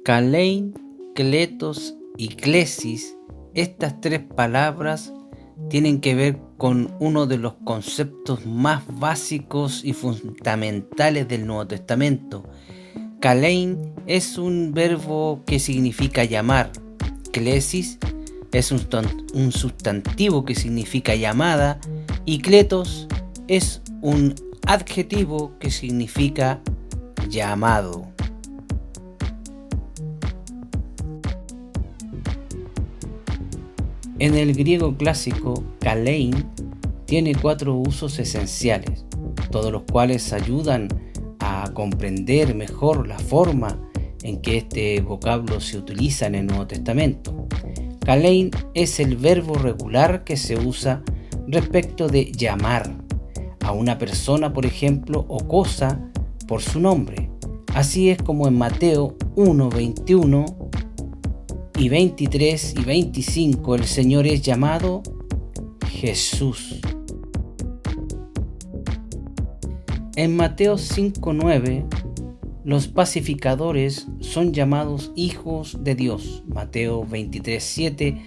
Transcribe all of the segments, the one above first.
Kalein, kletos y klesis, estas tres palabras tienen que ver con uno de los conceptos más básicos y fundamentales del Nuevo Testamento. Kalein es un verbo que significa llamar. Klesis es un sustantivo que significa llamada. Y kletos es un adjetivo que significa llamado. En el griego clásico, kalein tiene 4 usos esenciales, todos los cuales ayudan a comprender mejor la forma en que este vocablo se utiliza en el Nuevo Testamento. Kalein es el verbo regular que se usa respecto de llamar a una persona, por ejemplo, o cosa por su nombre. Así es como en Mateo 1, 21 y 23 y 25 el Señor es llamado Jesús. En Mateo 5:9 los pacificadores son llamados hijos de Dios. Mateo 23:7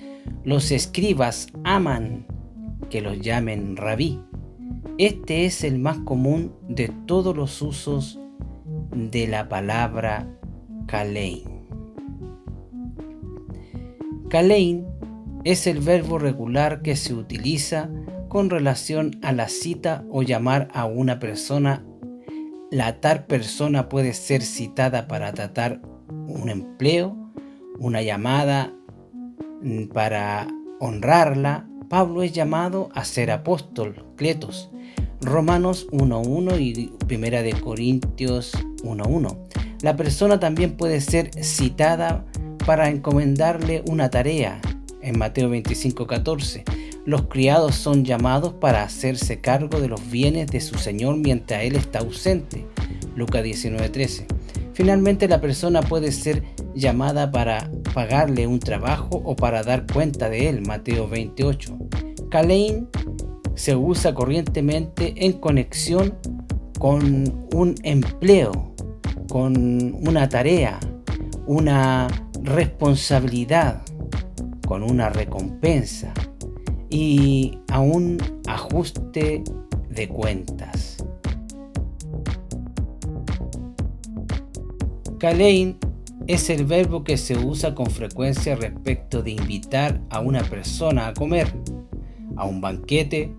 los escribas aman que los llamen rabí. Este es el más común de todos los usos de la palabra kalein. Kalein es el verbo regular que se utiliza con relación a la cita o llamar a una persona. La tal persona puede ser citada para tratar un empleo, una llamada para honrarla. Pablo es llamado a ser apóstol, kletos. Romanos 1:1 y 1 de Corintios 1:1. La persona también puede ser citada para encomendarle una tarea. En Mateo 25:14, los criados son llamados para hacerse cargo de los bienes de su señor mientras él está ausente. Lucas 19:13. Finalmente, la persona puede ser llamada para pagarle un trabajo o para dar cuenta de él. Mateo 20:8. Kalein se usa corrientemente en conexión con un empleo, con una tarea, una responsabilidad, con una recompensa y a un ajuste de cuentas. Kalein es el verbo que se usa con frecuencia respecto de invitar a una persona a comer, a un banquete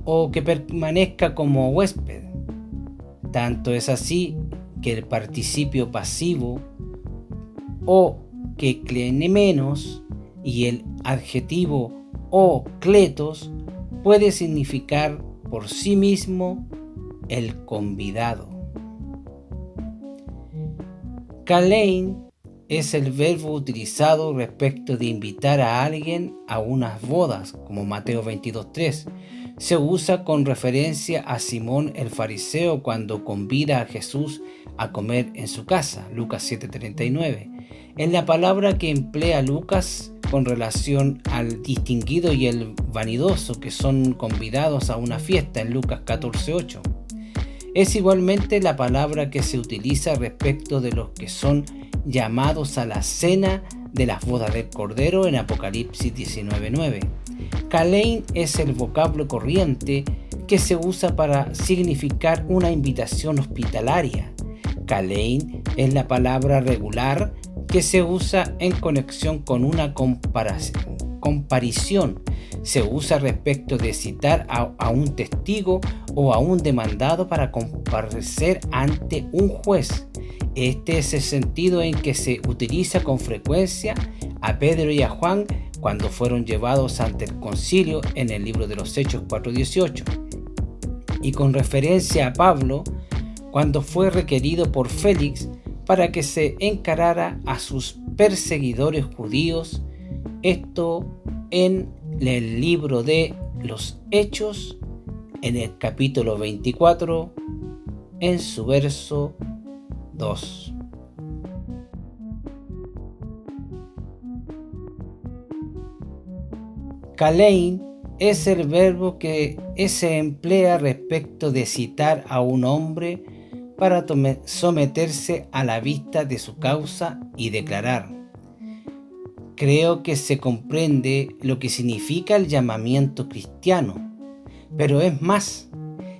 o que permanezca como huésped. Tanto es así que el participio pasivo o que klenemenos y el adjetivo o kletos puede significar por sí mismo el convidado. Kalein es el verbo utilizado respecto de invitar a alguien a unas bodas, como Mateo 22:3. Se usa con referencia a Simón el fariseo cuando convida a Jesús a comer en su casa, Lucas 7:39. Es la palabra que emplea Lucas con relación al distinguido y el vanidoso que son convidados a una fiesta en Lucas 14:8. Es igualmente la palabra que se utiliza respecto de los que son llamados a la cena de las bodas del Cordero en Apocalipsis 19:9. Kalein es el vocablo corriente que se usa para significar una invitación hospitalaria. Kalein es la palabra regular que se usa en conexión con una comparición. Se usa respecto de citar a un testigo o a un demandado para comparecer ante un juez. Este es el sentido en que se utiliza con frecuencia a Pedro y a Juan cuando fueron llevados ante el concilio en el libro de los Hechos 4:18. Y con referencia a Pablo cuando fue requerido por Félix para que se encarara a sus perseguidores judíos, esto en el libro de los Hechos, en el capítulo 24, en su verso 2. Kalein es el verbo que se emplea respecto de citar a un hombre para someterse a la vista de su causa y declarar: creo que se comprende lo que significa el llamamiento cristiano, pero es más,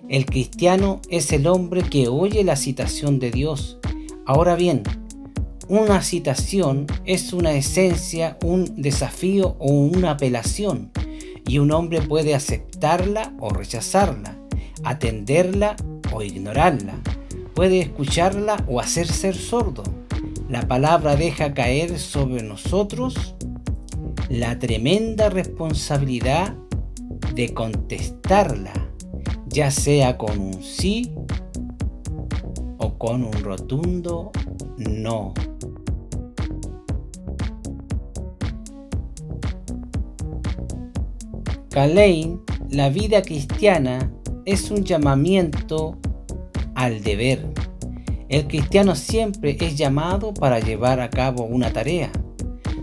el cristiano es el hombre que oye la citación de Dios. Ahora bien, una citación es una esencia, un desafío o una apelación, y un hombre puede aceptarla o rechazarla, atenderla o ignorarla, puede escucharla o hacerse sordo. La palabra deja caer sobre nosotros la tremenda responsabilidad de contestarla, ya sea con un sí o con un rotundo no. Kalein, la vida cristiana es un llamamiento al deber. El cristiano siempre es llamado para llevar a cabo una tarea.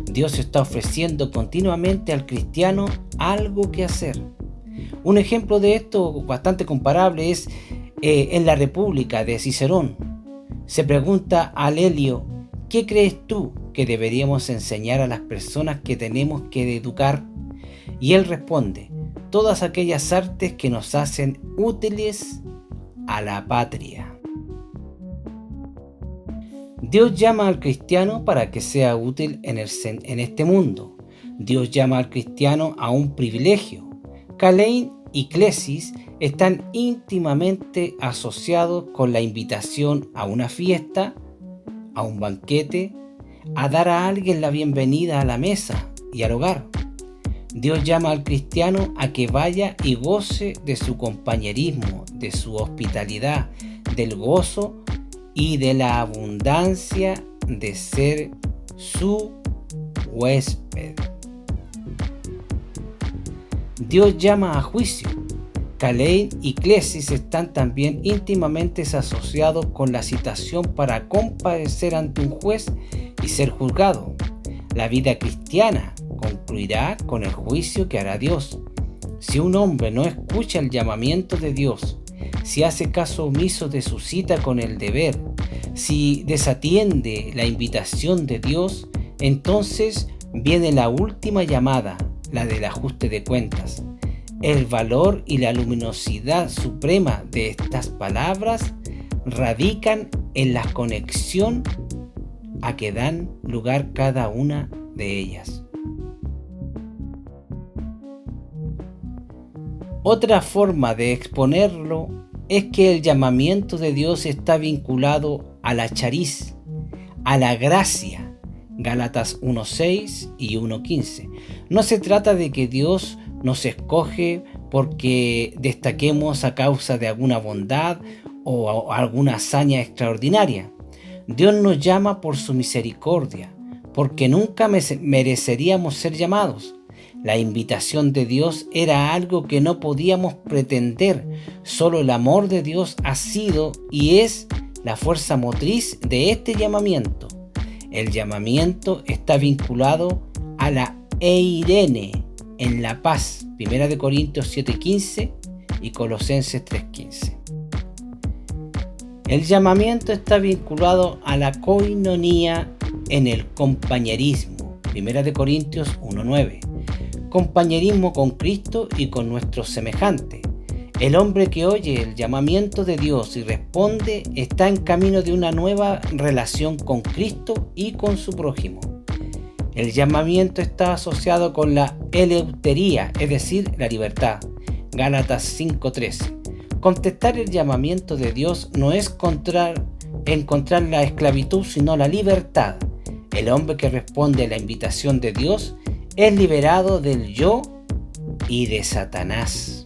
Dios está ofreciendo continuamente al cristiano algo que hacer. Un ejemplo de esto bastante comparable es en la República de Cicerón. Se pregunta a Lelio: ¿qué crees tú que deberíamos enseñar a las personas que tenemos que educar? Y él responde: todas aquellas artes que nos hacen útiles a la patria. Dios llama al cristiano para que sea útil en este mundo. Dios llama al cristiano a un privilegio. Kalein y Klesis están íntimamente asociados con la invitación a una fiesta, a un banquete, a dar a alguien la bienvenida a la mesa y al hogar. Dios llama al cristiano a que vaya y goce de su compañerismo, de su hospitalidad, del gozo y de la abundancia de ser su huésped. Dios llama a juicio. Kalein y Klesis están también íntimamente asociados con la citación para comparecer ante un juez y ser juzgado. La vida cristiana concluirá con el juicio que hará Dios. Si un hombre no escucha el llamamiento de Dios, si hace caso omiso de su cita con el deber, si desatiende la invitación de Dios, entonces viene la última llamada, la del ajuste de cuentas. El valor y la luminosidad suprema de estas palabras radican en la conexión a que dan lugar cada una de ellas. Otra forma de exponerlo es que el llamamiento de Dios está vinculado a la chariz, a la gracia. Gálatas 1:6 y 1:15. No se trata de que Dios nos escoge porque destaquemos a causa de alguna bondad o alguna hazaña extraordinaria. Dios nos llama por su misericordia, porque nunca mereceríamos ser llamados. La invitación de Dios era algo que no podíamos pretender. Solo el amor de Dios ha sido y es la fuerza motriz de este llamamiento. El llamamiento está vinculado a la eirene, en la paz, 1 Corintios 7:15 y Colosenses 3:15. El llamamiento está vinculado a la koinonía, en el compañerismo, 1 Corintios 1:9. Compañerismo con Cristo y con nuestros semejantes. El hombre que oye el llamamiento de Dios y responde está en camino de una nueva relación con Cristo y con su prójimo. El llamamiento está asociado con la eleutería, es decir, la libertad. Gálatas 5:13. Contestar el llamamiento de Dios no es encontrar la esclavitud, sino la libertad. El hombre que responde a la invitación de Dios es liberado del yo y de Satanás.